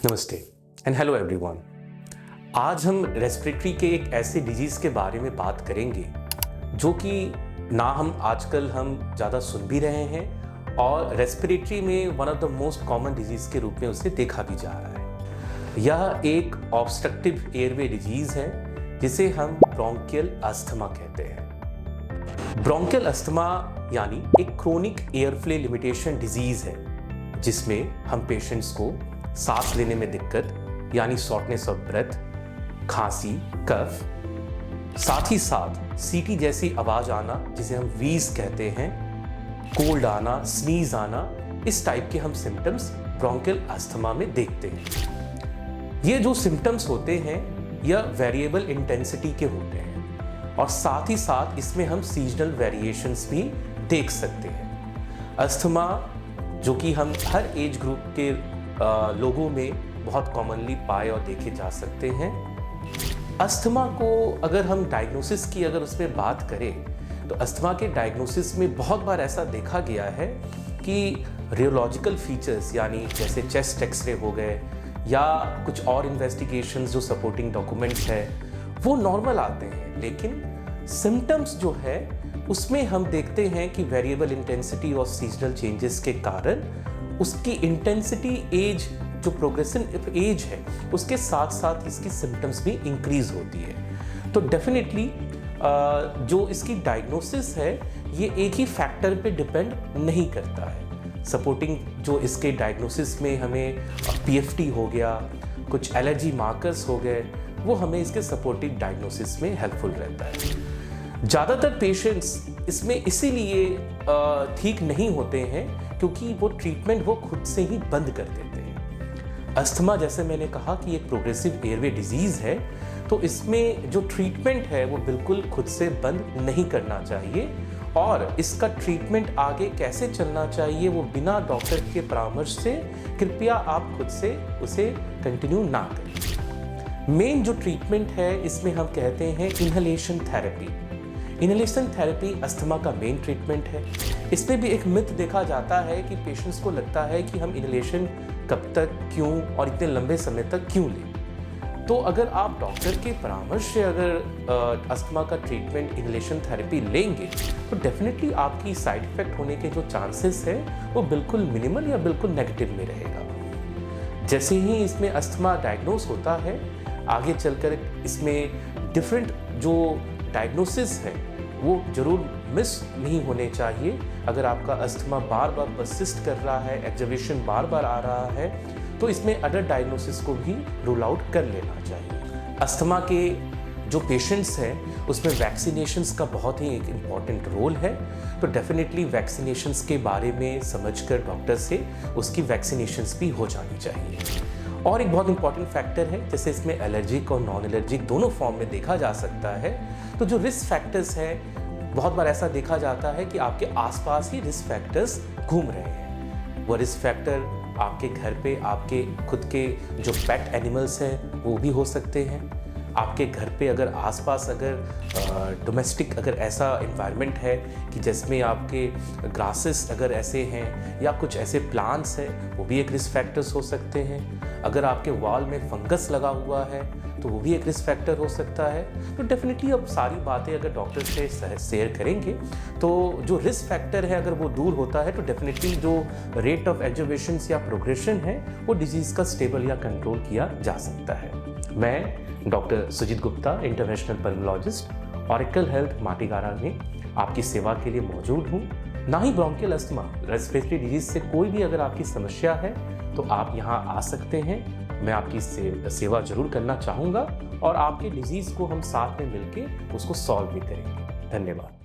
नमस्ते and hello everyone. आज हम रेस्पिरेटरी के एक ऐसे डिजीज़ के बारे में बात करेंगे जो कि ना हम आजकल ज़्यादा सुन भी रहे हैं और रेस्पिरेटरी में one of the most common disease के रूप में उसे देखा भी जा रहा है। यह एक ऑब्स्ट्रक्टिव एयरवे डिजीज़ है जिसे हम ब्रोंकियल अस्थमा कहते हैं। ब्रोंकियल अस्थमा यानी एक क्रोनिक एयरफ्लो लिमिटेशन डिजीज़ है जिसमें हम पेशेंट्स को सांस लेने में दिक्कत यानी शॉर्टनेस ऑफ ब्रेथ, खांसी, कफ, साथ ही साथ सीटी जैसी आवाज आना जिसे हम वीज कहते हैं, कोल्ड आना, स्नीज आना, इस टाइप के हम सिम्टम्स ब्रोंकियल अस्थमा में देखते हैं। ये जो सिम्टम्स होते हैं यह वेरिएबल इंटेंसिटी के होते हैं और साथ ही साथ इसमें हम सीजनल वेरिएशंस भी देख सकते हैं। अस्थमा जो कि हम हर एज ग्रुप के लोगों में बहुत कॉमनली पाए और देखे जा सकते हैं। अस्थमा को अगर हम डायग्नोसिस की उसमें बात करें तो अस्थमा के डायग्नोसिस में बहुत बार ऐसा देखा गया है कि रेडियोलॉजिकल फीचर्स यानी जैसे चेस्ट एक्सरे हो गए या कुछ और इन्वेस्टिगेशंस जो सपोर्टिंग डॉक्यूमेंट्स है वो नॉर्मल आते हैं, लेकिन सिम्टम्स जो है उसमें हम देखते हैं कि वेरिएबल इंटेंसिटी और सीजनल चेंजेस के कारण उसकी इंटेंसिटी एज जो प्रोग्रेसिव एज है उसके साथ साथ इसकी सिम्टम्स भी इंक्रीज होती है। तो डेफिनेटली जो इसकी डायग्नोसिस है ये एक ही फैक्टर पे डिपेंड नहीं करता है। सपोर्टिंग जो इसके डायग्नोसिस में हमें पीएफटी हो गया, कुछ एलर्जी मार्कर्स हो गए, वो हमें इसके सपोर्टिव डायग्नोसिस में हेल्पफुल रहता है। ज़्यादातर पेशेंट्स इसमें इसीलिए ठीक नहीं होते हैं क्योंकि वो ट्रीटमेंट वो खुद से ही बंद कर देते हैं। अस्थमा जैसे मैंने कहा कि एक प्रोग्रेसिव एयरवे डिजीज़ है, तो इसमें जो ट्रीटमेंट है वो बिल्कुल खुद से बंद नहीं करना चाहिए और इसका ट्रीटमेंट आगे कैसे चलना चाहिए वो बिना डॉक्टर के परामर्श से कृपया आप खुद से उसे कंटिन्यू ना करें। मेन जो ट्रीटमेंट है इसमें हम कहते हैं inhalation therapy. Inhalation therapy asthma का मेन ट्रीटमेंट है। इसमें भी एक मिथ देखा जाता है कि पेशेंट्स को लगता है कि हम इनहेलेशन कब तक, क्यों और इतने लंबे समय तक क्यों लें। तो अगर आप डॉक्टर के परामर्श से अगर अस्थमा का ट्रीटमेंट इनहेलेशन थेरेपी लेंगे तो डेफिनेटली आपकी साइड इफेक्ट होने के जो चांसेस है वो बिल्कुल मिनिमल या बिल्कुल नेगेटिव में रहेगा। जैसे ही इसमें अस्थमा डायग्नोस होता है आगे चलकर इसमें डिफरेंट जो डायग्नोसिस है वो जरूर मिस नहीं होने चाहिए। अगर आपका अस्थमा बार बार परसिस्ट कर रहा है, एग्जर्वेशन बार बार आ रहा है, तो इसमें अदर डायग्नोसिस को भी रूल आउट कर लेना चाहिए। अस्थमा के जो पेशेंट्स हैं उसमें वैक्सीनेशंस का बहुत ही एक इम्पॉर्टेंट रोल है, तो डेफिनेटली वैक्सीनेशंस के बारे में समझकर डॉक्टर से उसकी वैक्सीनेशंस भी हो जानी चाहिए। और एक बहुत इंपॉर्टेंट फैक्टर है जैसे इसमें एलर्जिक और नॉन एलर्जिक दोनों फॉर्म में देखा जा सकता है। तो जो रिस्क फैक्टर्स हैं बहुत बार ऐसा देखा जाता है कि आपके आसपास ही रिस्क फैक्टर्स घूम रहे हैं। वो रिस्क फैक्टर आपके घर पे आपके खुद के जो पेट एनिमल्स हैं वो भी हो सकते हैं। आपके घर पे अगर आसपास अगर डोमेस्टिक अगर ऐसा एनवायरनमेंट है कि जिसमें आपके ग्रासेस अगर ऐसे हैं या कुछ ऐसे प्लांट्स हैं वो भी एक रिस्क फैक्टर्स हो सकते हैं। अगर आपके वॉल में फंगस लगा हुआ है तो वो भी एक रिस्क फैक्टर हो सकता है। तो डेफिनेटली अब सारी बातें अगर डॉक्टर से शेयर करेंगे तो जो रिस्क फैक्टर है अगर वो दूर होता है तो डेफिनेटली जो रेट ऑफ एग्जर्वेशंस या प्रोग्रेशन है वो डिजीज़ का स्टेबल या कंट्रोल किया जा सकता है। मैं doctor Sujit Gupta, international pulmonologist, Oracle health Matigara में आपकी सेवा के लिए मौजूद हूँ। ना ही ब्रोंकियल अस्थमा, रेस्पिरेटरी डिजीज़ से कोई भी अगर आपकी समस्या है तो आप यहाँ आ सकते हैं। मैं आपकी सेवा जरूर करना चाहूँगा और आपके डिजीज़ को हम साथ में मिलके उसको सॉल्व भी करेंगे। धन्यवाद।